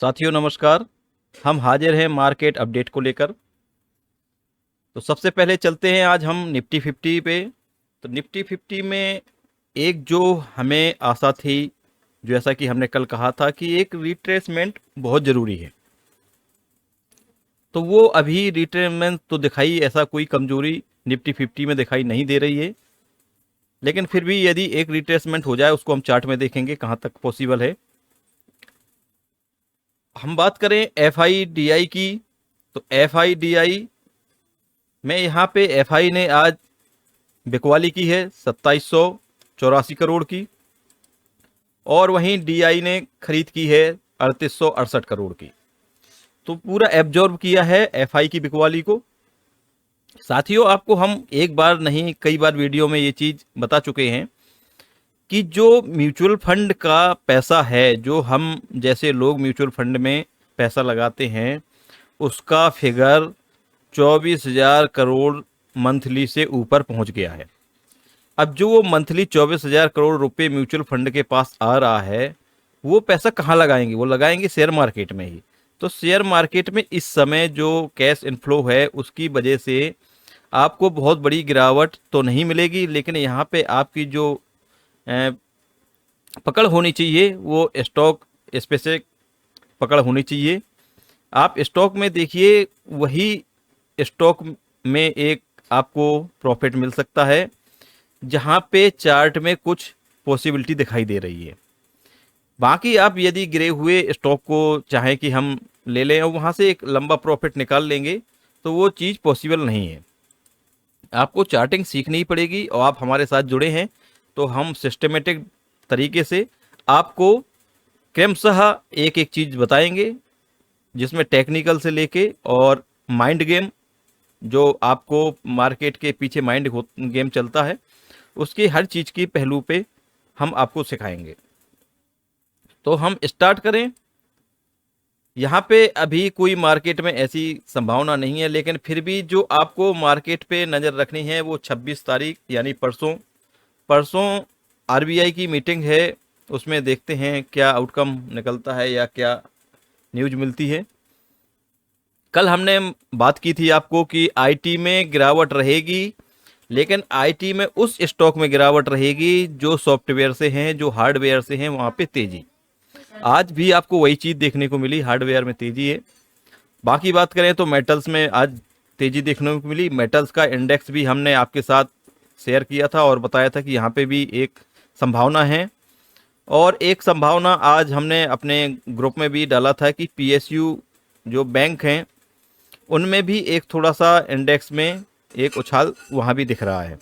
साथियों नमस्कार। हम हाजिर हैं मार्केट अपडेट को लेकर। तो सबसे पहले चलते हैं आज हम निफ्टी 50 पे। तो निफ्टी 50 में एक जो हमें आशा थी, जैसा कि हमने कल कहा था कि एक रिट्रेसमेंट बहुत ज़रूरी है, तो वो अभी रिट्रेसमेंट तो दिखाई, ऐसा कोई कमजोरी निफ्टी 50 में दिखाई नहीं दे रही है। लेकिन फिर भी यदि एक रिट्रेसमेंट हो जाए, उसको हम चार्ट में देखेंगे कहाँ तक पॉसिबल है। हम बात करें एफ आई डी आई की, तो एफ आई डी आई में यहाँ पे एफ आई ने आज बिकवाली की है 2784 करोड़ की, और वहीं डीआई ने खरीद की है 3868 करोड़ की। तो पूरा एब्जॉर्ब किया है एफआई की बिकवाली को। साथियों, आपको हम एक बार नहीं कई बार वीडियो में ये चीज़ बता चुके हैं कि जो म्यूचुअल फंड का पैसा है, जो हम जैसे लोग म्यूचुअल फंड में पैसा लगाते हैं, उसका फिगर 24,000 करोड़ मंथली से ऊपर पहुंच गया है। अब जो वो मंथली 24,000 करोड़ रुपए म्यूचुअल फंड के पास आ रहा है, वो पैसा कहाँ लगाएंगे? वो लगाएंगे शेयर मार्केट में ही। तो शेयर मार्केट में इस समय जो कैश इनफ्लो है, उसकी वजह से आपको बहुत बड़ी गिरावट तो नहीं मिलेगी, लेकिन यहाँ पे आपकी जो अ, पकड़ होनी चाहिए वो स्टॉक स्पेसिफिक पकड़ होनी चाहिए। आप स्टॉक में देखिए, वही स्टॉक में एक आपको प्रॉफिट मिल सकता है जहाँ पे चार्ट में कुछ पॉसिबिलिटी दिखाई दे रही है। बाकी आप यदि गिरे हुए स्टॉक को चाहें कि हम ले लें और वहाँ से एक लंबा प्रॉफिट निकाल लेंगे, तो वो चीज़ पॉसिबल नहीं है। आपको चार्टिंग सीखनी ही पड़ेगी, और आप हमारे साथ जुड़े हैं तो हम सिस्टमेटिक तरीके से आपको क्रमशः एक एक चीज़ बताएंगे, जिसमें टेक्निकल से लेके और माइंड गेम, जो आपको मार्केट के पीछे माइंड गेम चलता है, उसकी हर चीज़ की पहलू पे हम आपको सिखाएंगे। तो हम स्टार्ट करें। यहाँ पे अभी कोई मार्केट में ऐसी संभावना नहीं है, लेकिन फिर भी जो आपको मार्केट पे नज़र रखनी है वो 26 तारीख यानी परसों परसों आरबीआई की मीटिंग है। उसमें देखते हैं क्या आउटकम निकलता है या क्या न्यूज मिलती है। कल हमने बात की थी आपको कि आईटी में गिरावट रहेगी, लेकिन आईटी में उस स्टॉक में गिरावट रहेगी जो सॉफ्टवेयर से हैं, जो हार्डवेयर से हैं, वहाँ पे तेजी। आज भी आपको वही चीज़ देखने को मिली, हार्डवेयर में तेजी है। बाकी बात करें तो मेटल्स में आज तेजी देखने को मिली। मेटल्स का इंडेक्स भी हमने आपके साथ शेयर किया था और बताया था कि यहाँ पे भी एक संभावना है। और एक संभावना आज हमने अपने ग्रुप में भी डाला था कि पीएसयू जो बैंक हैं, उनमें भी एक थोड़ा सा इंडेक्स में एक उछाल वहाँ भी दिख रहा है।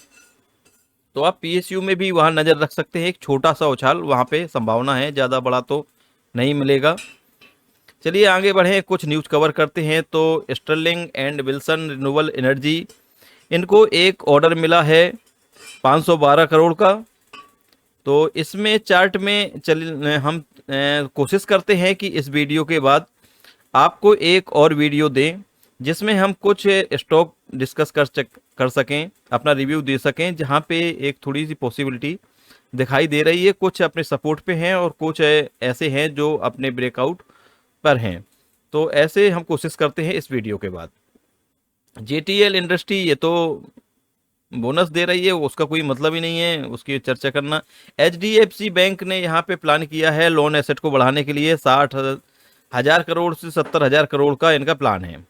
तो आप पीएसयू में भी वहाँ नज़र रख सकते हैं, एक छोटा सा उछाल वहाँ पे संभावना है, ज़्यादा बड़ा तो नहीं मिलेगा। चलिए आगे बढ़ें, कुछ न्यूज़ कवर करते हैं। तो Sterling and Wilson renewable energy, इनको एक ऑर्डर मिला है 512 करोड़ का। तो इसमें चार्ट में हम कोशिश करते हैं कि इस वीडियो के बाद आपको एक और वीडियो दें, जिसमें हम कुछ स्टॉक डिस्कस कर सकें, अपना रिव्यू दे सकें, जहां पे एक थोड़ी सी पॉसिबिलिटी दिखाई दे रही है। कुछ अपने सपोर्ट पे हैं और कुछ ऐसे हैं जो अपने ब्रेकआउट पर हैं। तो ऐसे हम कोशिश करते हैं इस वीडियो के बाद। जेटीएल इंडस्ट्री, ये तो बोनस दे रही है, उसका कोई मतलब ही नहीं है उसकी चर्चा करना। एचडीएफसी बैंक ने यहाँ पे प्लान किया है लोन एसेट को बढ़ाने के लिए, 60,000 करोड़ से 70,000 करोड़ का इनका प्लान है।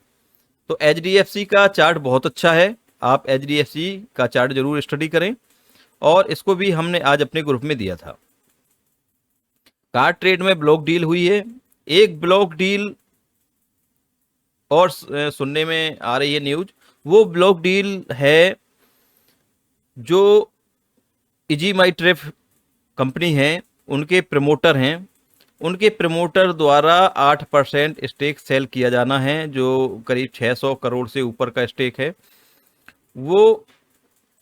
तो एचडीएफसी का चार्ट बहुत अच्छा है, आप एचडीएफसी का चार्ट जरूर स्टडी करें, और इसको भी हमने आज अपने ग्रुप में दिया था। कार ट्रेड में ब्लॉक डील हुई है, एक ब्लॉक डील और सुनने में आ रही है न्यूज। वो ब्लॉक डील है जो इजी माई ट्रिप कंपनी है, उनके प्रमोटर हैं, उनके प्रमोटर द्वारा 8% स्टेक सेल किया जाना है, जो करीब 600 करोड़ से ऊपर का स्टेक है। वो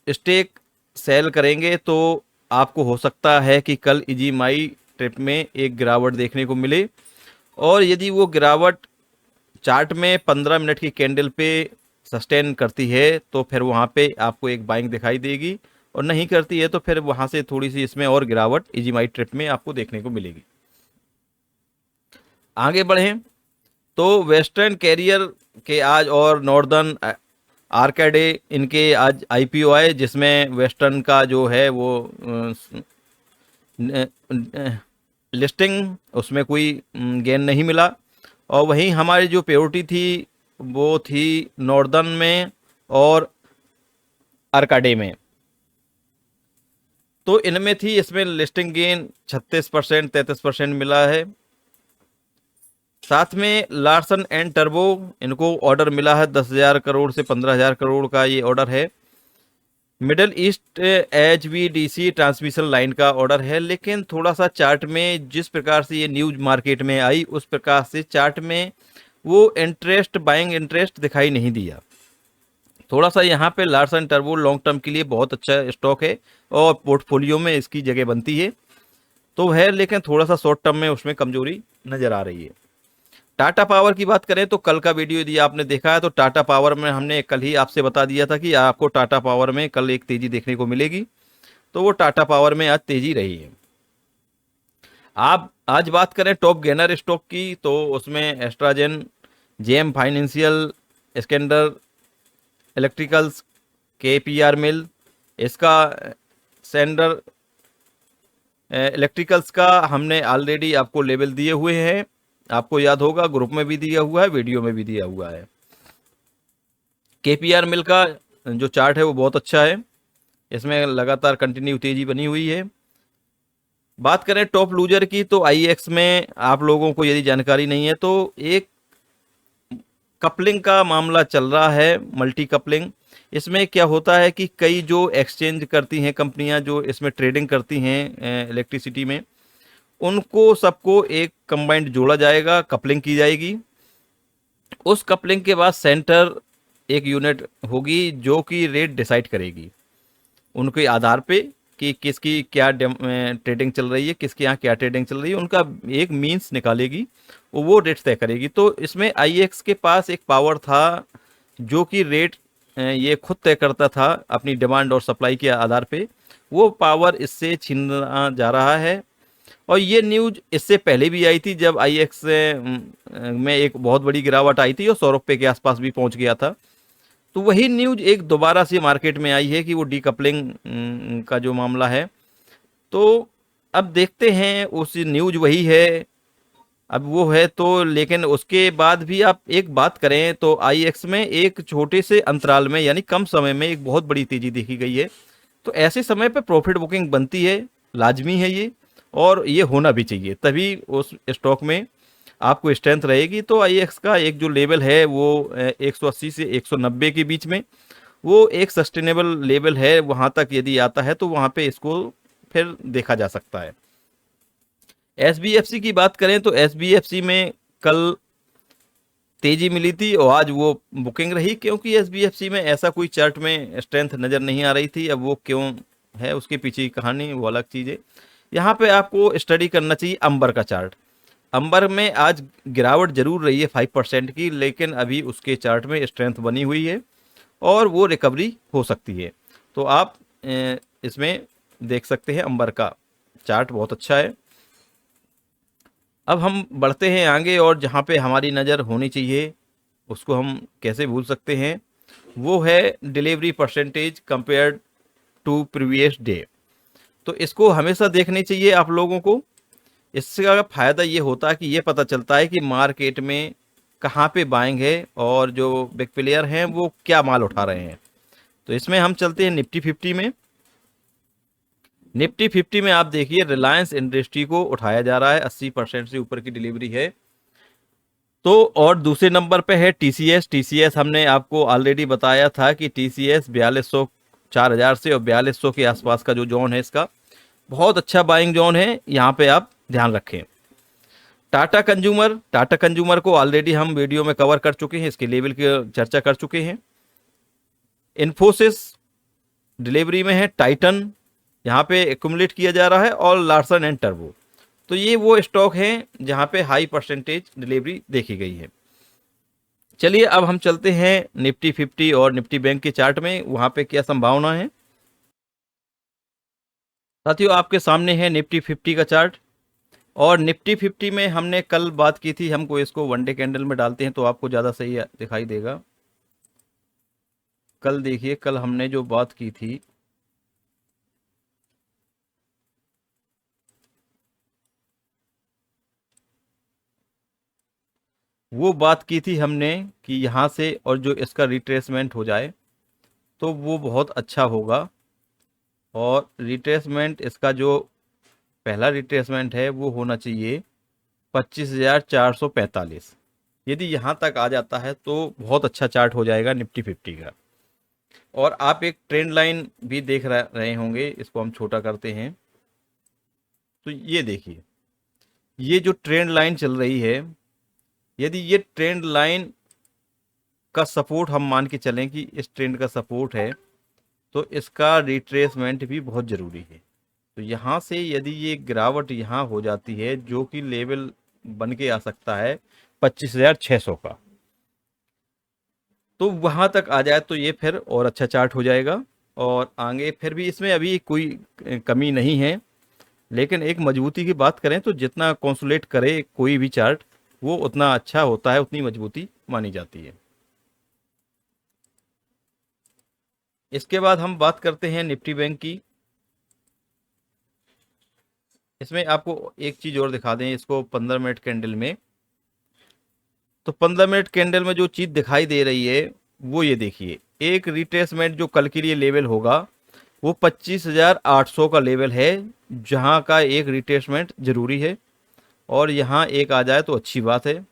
स्टेक सेल करेंगे तो आपको हो सकता है कि कल इजी माई ट्रिप में एक गिरावट देखने को मिले, और यदि वो गिरावट चार्ट में 15 मिनट की कैंडल पे सस्टेन करती है तो फिर वहाँ पे आपको एक बाइंग दिखाई देगी, और नहीं करती है तो फिर वहाँ से थोड़ी सी इसमें और गिरावट इजी माई ट्रिप में आपको देखने को मिलेगी। आगे बढ़ें तो वेस्टर्न कैरियर के आज और नॉर्दर्न आर्केडे इनके आज आईपीओ आए, जिसमें वेस्टर्न का जो है वो लिस्टिंग उसमें कोई गेन नहीं मिला, और वहीं हमारी जो प्रायोरिटी थी वो थी नॉर्दर्न में और आर्काडे में। तो इनमें थी, इसमें लिस्टिंग गेन 36% 33% मिला है। साथ में लार्सन एंड टर्बो, इनको ऑर्डर मिला है 10,000 करोड़ से 15,000 करोड़ का ये ऑर्डर है। Middle east HVDC transmission line का ऑर्डर है, लेकिन थोड़ा सा चार्ट में जिस प्रकार से ये न्यूज मार्केट में आई उस प्रकार से चार्ट में वो इंटरेस्ट, बाइंग इंटरेस्ट दिखाई नहीं दिया। थोड़ा सा यहाँ पे लार्सन टर्बो लॉन्ग टर्म के लिए बहुत अच्छा स्टॉक है और पोर्टफोलियो में इसकी जगह बनती है तो है, लेकिन थोड़ा सा शॉर्ट टर्म में उसमें कमजोरी नजर आ रही है। टाटा पावर की बात करें तो कल का वीडियो यदि आपने देखा है तो टाटा पावर में हमने कल ही आपसे बता दिया था कि आपको टाटा पावर में कल एक तेजी देखने को मिलेगी, तो वो टाटा पावर में आज तेजी रही है। आप आज बात करें टॉप गेनर स्टॉक की तो उसमें एस्ट्राजेन, जेएम फाइनेंशियल, स्कैंडर इलेक्ट्रिकल्स, केपीआर मिल, इसका सेंडर इलेक्ट्रिकल्स का हमने ऑलरेडी आपको लेवल दिए हुए हैं, आपको याद होगा ग्रुप में भी दिया हुआ है, वीडियो में भी दिया हुआ है। केपीआर मिल का जो चार्ट है वो बहुत अच्छा है, इसमें लगातार कंटिन्यू तेजी बनी हुई है। बात करें टॉप लूजर की तो आईएक्स में आप लोगों को यदि जानकारी नहीं है तो एक कपलिंग का मामला चल रहा है, मल्टी कपलिंग। इसमें क्या होता है कि कई जो एक्सचेंज करती हैं कंपनियां जो इसमें ट्रेडिंग करती हैं इलेक्ट्रिसिटी में, उनको सबको एक कंबाइंड जोड़ा जाएगा, कपलिंग की जाएगी। उस कपलिंग के बाद सेंटर एक यूनिट होगी जो कि रेट डिसाइड करेगी उनके आधार पे कि किसकी क्या ट्रेडिंग चल रही है, किसके यहाँ क्या ट्रेडिंग चल रही है, उनका एक मीन्स निकालेगी, वो रेट तय करेगी। तो इसमें आईएक्स के पास एक पावर था जो कि रेट ये खुद तय करता था अपनी डिमांड और सप्लाई के आधार पे, वो पावर इससे छीना जा रहा है। और ये न्यूज इससे पहले भी आई थी जब आईएक्स में एक बहुत बड़ी गिरावट आई थी और 100 रुपये के आसपास भी पहुंच गया था। तो वही न्यूज एक दोबारा से मार्केट में आई है कि वो डीकपलिंग का जो मामला है। तो अब देखते हैं, उस न्यूज वही है, अब वो है तो, लेकिन उसके बाद भी आप एक बात करें तो आईएक्स में एक छोटे से अंतराल में यानी कम समय में एक बहुत बड़ी तेजी देखी गई है। तो ऐसे समय पे प्रॉफिट बुकिंग बनती है, लाजमी है ये, और ये होना भी चाहिए, तभी उस स्टॉक में आपको स्ट्रेंथ रहेगी। तो आईएक्स का एक जो लेवल है वो 180 से 190 के बीच में वो एक सस्टेनेबल लेवल है, वहाँ तक यदि आता है तो वहाँ पे इसको फिर देखा जा सकता है। एसबीएफसी की बात करें तो एसबीएफसी में कल तेजी मिली थी और आज वो बुकिंग रही, क्योंकि एसबीएफसी में ऐसा कोई चार्ट में स्ट्रेंथ नज़र नहीं आ रही थी। अब वो क्यों है उसके पीछे की कहानी वो अलग चीज़ है। यहाँ पे आपको स्टडी करना चाहिए अंबर का चार्ट। अंबर में आज गिरावट जरूर रही है 5% की, लेकिन अभी उसके चार्ट में स्ट्रेंथ बनी हुई है और वो रिकवरी हो सकती है। तो आप इसमें देख सकते हैं अंबर का चार्ट बहुत अच्छा है। अब हम बढ़ते हैं आगे, और जहाँ पे हमारी नज़र होनी चाहिए उसको हम कैसे भूल सकते हैं, वो है delivery percentage compare to previous day. तो इसको हमेशा देखनी चाहिए आप लोगों को। इसका फ़ायदा ये होता है कि ये पता चलता है कि मार्केट में कहाँ पे बाइंग है और जो बिग प्लेयर हैं वो क्या माल उठा रहे हैं। तो इसमें हम चलते हैं निफ्टी 50 में। निफ्टी 50 में आप देखिए रिलायंस इंडस्ट्री को उठाया जा रहा है, 80% से ऊपर की डिलीवरी है। तो और दूसरे नंबर पे है टीसीएस। टीसीएस हमने आपको ऑलरेडी बताया था कि टीसीएस 4200 4000 से और 4200 के आसपास का जो जोन है इसका बहुत अच्छा बाइंग जोन है, यहाँ पे आप ध्यान रखें। टाटा कंज्यूमर को ऑलरेडी हम वीडियो में कवर कर चुके हैं, इसके लेवल की चर्चा कर चुके हैं। इन्फोसिस डिलीवरी में है, टाइटन यहाँ पे एक्यूमुलेट किया जा रहा है, और लार्सन एंड टर्बो। तो ये वो स्टॉक हैं जहाँ पे हाई परसेंटेज डिलीवरी देखी गई है। चलिए अब हम चलते हैं निफ्टी 50 और निफ्टी बैंक के चार्ट में, वहाँ पे क्या संभावना है। साथियों आपके सामने है निफ्टी 50 का चार्ट। और निफ्टी 50 में हमने कल बात की थी, हमको इसको वन डे कैंडल में डालते हैं तो आपको ज़्यादा सही दिखाई देगा। कल देखिए, कल हमने जो बात की थी, वो बात की थी हमने कि यहाँ से और जो इसका रिट्रेसमेंट हो जाए तो वो बहुत अच्छा होगा। और रिट्रेसमेंट इसका जो पहला रिट्रेसमेंट है वो होना चाहिए 25,445। यदि यहाँ तक आ जाता है तो बहुत अच्छा चार्ट हो जाएगा निफ्टी 50 का। और आप एक ट्रेंड लाइन भी देख रहे होंगे, इसको हम छोटा करते हैं तो ये देखिए, ये जो ट्रेंड लाइन चल रही है, यदि ये ट्रेंड लाइन का सपोर्ट हम मान के चलें कि इस ट्रेंड का सपोर्ट है, तो इसका रिट्रेसमेंट भी बहुत ज़रूरी है। तो यहाँ से यदि ये गिरावट यहाँ हो जाती है, जो कि लेवल बन के आ सकता है 25,600 का, तो वहाँ तक आ जाए तो ये फिर और अच्छा चार्ट हो जाएगा। और आगे फिर भी इसमें अभी कोई कमी नहीं है, लेकिन एक मजबूती की बात करें तो जितना कंसोलिडेट करे कोई भी चार्ट, वो उतना अच्छा होता है, उतनी मजबूती मानी जाती है। इसके बाद हम बात करते हैं निफ्टी बैंक की। इसमें आपको एक चीज़ और दिखा दें, इसको 15 मिनट कैंडल में। तो 15 मिनट कैंडल में जो चीज़ दिखाई दे रही है वो ये देखिए, एक रिट्रेसमेंट जो कल के लिए लेवल होगा वो 25,800 का लेवल है, जहां का एक रिट्रेसमेंट जरूरी है। और यहाँ एक आ जाए तो अच्छी बात है,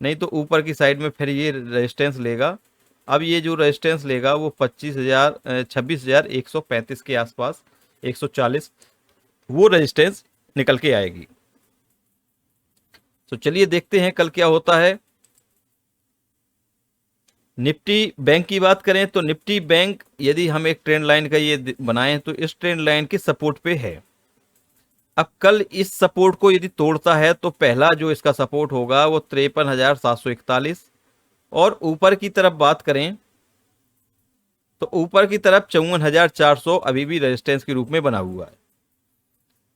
नहीं तो ऊपर की साइड में फिर ये रेजिस्टेंस लेगा। अब ये जो रेजिस्टेंस लेगा वो 26,135 के आसपास, 140, वो रेजिस्टेंस निकल के आएगी। तो चलिए देखते हैं कल क्या होता है। निफ्टी बैंक की बात करें तो निफ्टी बैंक यदि हम एक ट्रेंड लाइन का ये बनाएं तो इस ट्रेंड लाइन के सपोर्ट पे है। अब कल इस सपोर्ट को यदि तोड़ता है तो पहला जो इसका सपोर्ट होगा वो 53,741। और ऊपर की तरफ बात करें तो ऊपर की तरफ 54,400 अभी भी रेजिस्टेंस के रूप में बना हुआ है।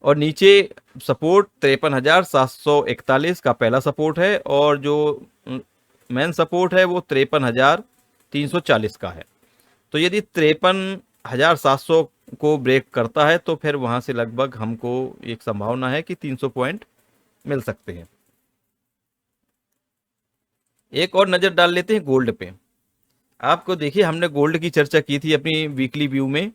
और नीचे सपोर्ट 53,741 का पहला सपोर्ट है, और जो मेन सपोर्ट है वो 53,340 का है। तो यदि 53,700 को ब्रेक करता है तो फिर वहां से लगभग हमको एक संभावना है कि 300 पॉइंट मिल सकते हैं। एक और नज़र डाल लेते हैं गोल्ड पे। आपको देखिए, हमने गोल्ड की चर्चा की थी अपनी वीकली व्यू में,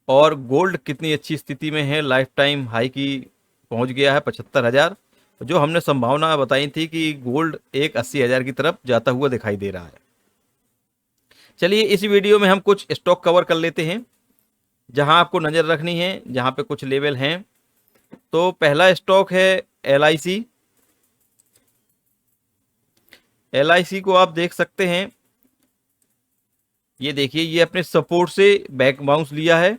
और गोल्ड कितनी अच्छी स्थिति में है, लाइफ टाइम हाई की पहुंच गया है 75,000। जो हमने संभावना बताई थी कि गोल्ड एक 80,000 की तरफ जाता हुआ दिखाई दे रहा है। चलिए इस वीडियो में हम कुछ स्टॉक कवर कर लेते हैं जहां आपको नज़र रखनी है, जहां पे कुछ लेवल हैं। तो पहला स्टॉक है LIC। LIC को आप देख सकते हैं, ये देखिए, ये अपने सपोर्ट से बैक बाउंस लिया है,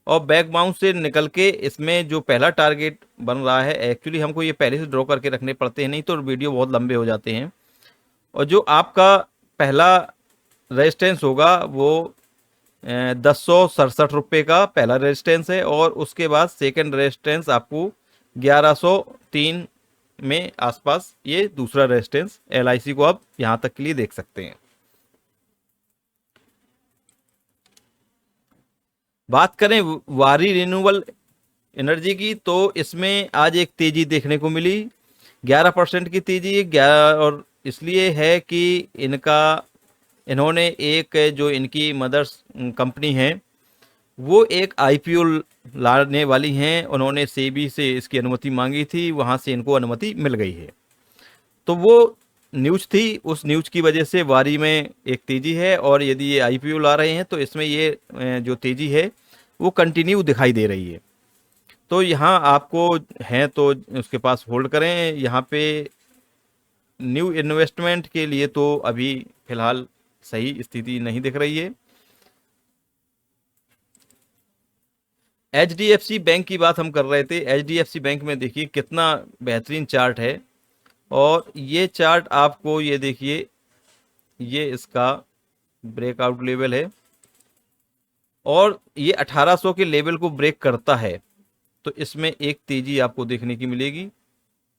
और बैक बाउंस से निकल के इसमें जो पहला टारगेट बन रहा है, एक्चुअली हमको ये पहले से ड्रॉ करके रखने पड़ते हैं, नहीं तो वीडियो बहुत लंबे हो जाते हैं। और जो आपका पहला रेजिस्टेंस होगा वो 10,167 का पहला रेजिस्टेंस है, और उसके बाद सेकंड रेजिस्टेंस आपको 1103 में आसपास ये दूसरा रेजिस्टेंस LIC को आप यहाँ तक के लिए देख सकते हैं। बात करें वारी रिन्यूएबल एनर्जी की, तो इसमें आज एक तेजी देखने को मिली, 11% की तेजी। 11, और इसलिए है कि इन्होंने एक जो इनकी मदर्स कंपनी है वो एक IPO लाने वाली हैं। उन्होंने सेबी से इसकी अनुमति मांगी थी, वहाँ से इनको अनुमति मिल गई है। तो वो न्यूज़ थी, उस न्यूज़ की वजह से वारी में एक तेज़ी है, और यदि ये IPO ला रहे हैं तो इसमें ये जो तेज़ी है वो कंटिन्यू दिखाई दे रही है। तो यहाँ आपको हैं तो उसके पास होल्ड करें। यहाँ पे न्यू इन्वेस्टमेंट के लिए तो अभी फ़िलहाल सही स्थिति नहीं दिख रही है। HDFC बैंक की बात हम कर रहे थे। HDFC बैंक में देखिए कितना बेहतरीन चार्ट है, और ये चार्ट आपको ये देखिए, ये इसका ब्रेकआउट लेवल है, और ये 1800 के लेवल को ब्रेक करता है तो इसमें एक तेजी आपको देखने की मिलेगी।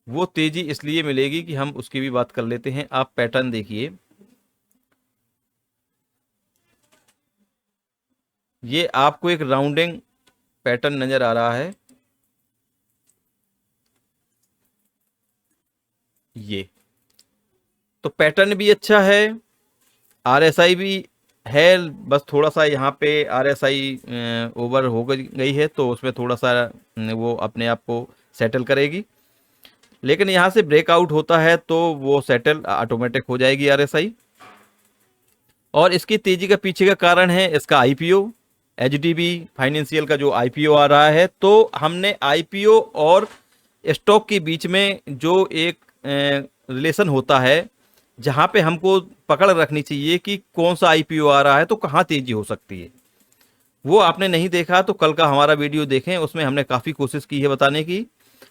वो तेजी इसलिए मिलेगी कि हम उसकी भी बात कर लेते हैं। आप पैटर्न देखिए, ये आपको एक राउंडिंग पैटर्न नजर आ रहा है, ये तो पैटर्न भी अच्छा है, आरएसआई भी है। बस थोड़ा सा यहाँ पे आरएसआई ओवर हो गई है, तो उसमें थोड़ा सा वो अपने आप को सेटल करेगी, लेकिन यहाँ से ब्रेकआउट होता है तो वो सेटल ऑटोमेटिक हो जाएगी आरएसआई। और इसकी तेजी का पीछे का कारण है इसका आईपीओ, एचडीबी फाइनेंशियल का जो आईपीओ आ रहा है। तो हमने आईपीओ और स्टॉक के बीच में जो एक रिलेशन होता है, जहाँ पे हमको पकड़ रखनी चाहिए कि कौन सा आईपीओ आ रहा है तो कहाँ तेजी हो सकती है, वो आपने नहीं देखा तो कल का हमारा वीडियो देखें, उसमें हमने काफ़ी कोशिश की है बताने की।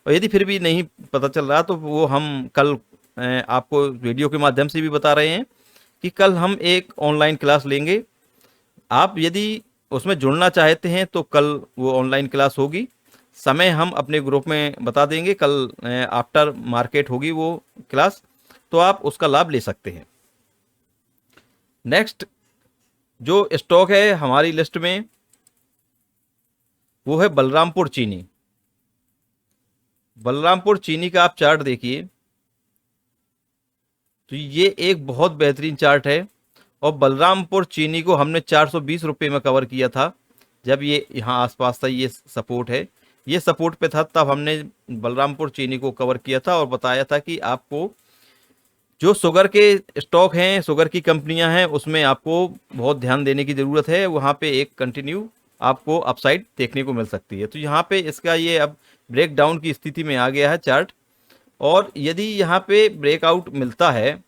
और यदि फिर भी नहीं पता चल रहा तो वो हम कल आपको वीडियो के माध्यम से भी बता रहे हैं कि कल हम एक ऑनलाइन क्लास लेंगे। आप यदि उसमें जुड़ना चाहते हैं तो कल वो ऑनलाइन क्लास होगी, समय हम अपने ग्रुप में बता देंगे, कल आफ्टर मार्केट होगी वो क्लास, तो आप उसका लाभ ले सकते हैं। नेक्स्ट जो स्टॉक है हमारी लिस्ट में वो है बलरामपुर चीनी। बलरामपुर चीनी का आप चार्ट देखिए, तो ये एक बहुत बेहतरीन चार्ट है। और बलरामपुर चीनी को हमने 420 रुपये में कवर किया था, जब ये यहाँ आसपास था, ये सपोर्ट है, ये सपोर्ट पे था, तब हमने बलरामपुर चीनी को कवर किया था और बताया था कि आपको जो शुगर के स्टॉक हैं, शुगर की कंपनियां हैं, उसमें आपको बहुत ध्यान देने की ज़रूरत है, वहाँ पे एक कंटिन्यू आपको अपसाइड देखने को मिल सकती है। तो यहाँ पे इसका ये अब ब्रेक डाउन की स्थिति में आ गया है चार्ट, और यदि यहाँ पे ब्रेकआउट मिलता है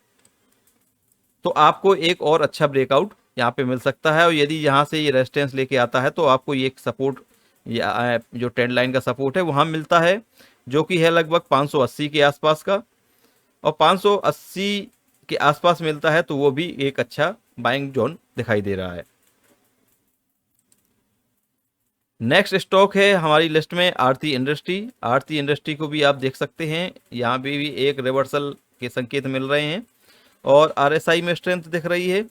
तो आपको एक और अच्छा ब्रेकआउट यहाँ पे मिल सकता है। और यदि यहाँ से ये रेजिस्टेंस लेके आता है तो आपको ये एक सपोर्ट, या जो ट्रेंड लाइन का सपोर्ट है वहाँ मिलता है, जो कि है लगभग 580 के आसपास का, और 580 के आसपास मिलता है तो वो भी एक अच्छा बाइंग जोन दिखाई दे रहा है। नेक्स्ट स्टॉक है हमारी लिस्ट में आरती इंडस्ट्री। आरती इंडस्ट्री को भी आप देख सकते हैं, यहाँ भी एक रिवर्सल के संकेत मिल रहे हैं और आरएसआई में स्ट्रेंथ दिख रही है,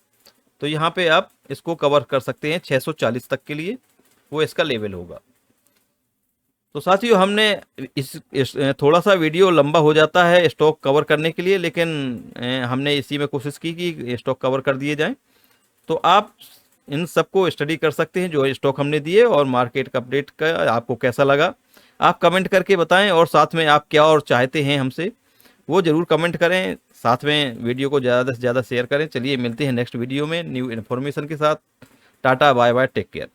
तो यहाँ पे आप इसको कवर कर सकते हैं 640 तक के लिए, वो इसका लेवल होगा। तो साथियों हमने इस थोड़ा सा वीडियो लंबा हो जाता है स्टॉक कवर करने के लिए, लेकिन हमने इसी में कोशिश की कि स्टॉक कवर कर दिए जाएं। तो आप इन सबको स्टडी कर सकते हैं जो स्टॉक हमने दिए, और मार्केट का अपडेट का आपको कैसा लगा आप कमेंट करके बताएं, और साथ में आप क्या और चाहते हैं हमसे वो ज़रूर कमेंट करें। साथ में वीडियो को ज़्यादा से ज़्यादा शेयर करें। चलिए मिलते हैं नेक्स्ट वीडियो में न्यू इन्फॉर्मेशन के साथ। Tata bye bye, take care.